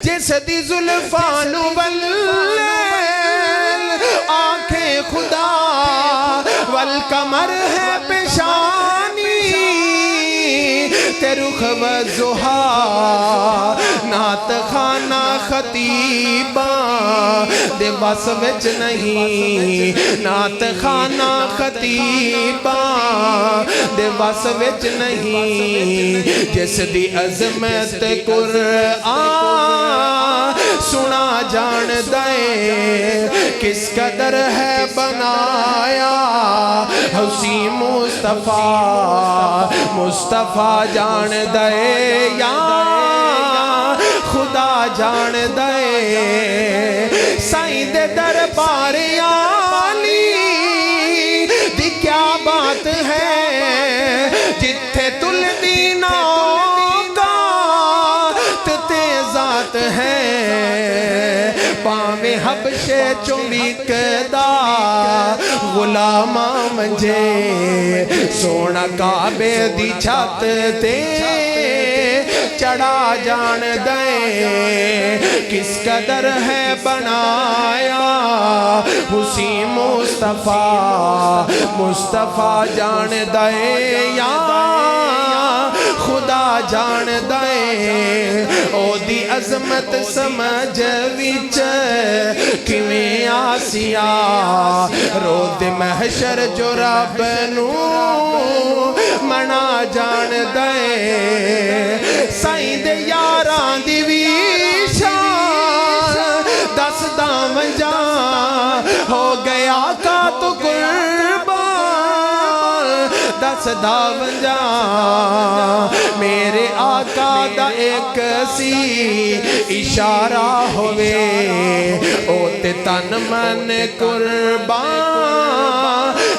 جس دی زلفان واللیل آنکھیں خدا والقمر ہے پیشانی تے رخ والضحا نعت خانہ خطیباں دے بس وچ نہیں نعت خانہ خطیباں دے بس وچ نہیں جس دی عظمت قرآن سنا جان دے کس قدر ہے بنایا حسین مصطفیٰ جان دے یا خدا جان دے سائیں دے دربار عالی دی کیا بات ہے جتھے تل دینوں کا تے ذات ہے پاویں حبشے چومک دا غلاماں منجے سونا کعبے دی چھت تے چڑھا جان دے کس قدر ہے بنایا حسین مصطفیٰ جان دے یا خدا جان دے او دی عظمت سمجھ وچ کیویں آسیا روز محشر جو رب نو منا جان دے سائیں دے یاراں دی وی شان دس داونجاں ہو گیا کا تو قربان دس داونجاں میرے آقا دا ایک سی اشارہ ہوئے او تے تن من قربان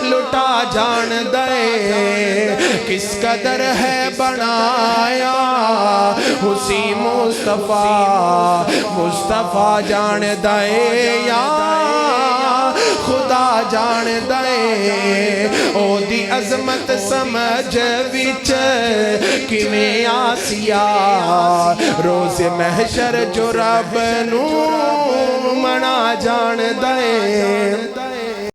لٹا جان دے کس قدر ہے بنایا حسین مصطفیٰ جان دے یا خدا جان دے او دی عظمت سمجھ وچ کیویں آسیا روز محشر جو رب نو منا جان دے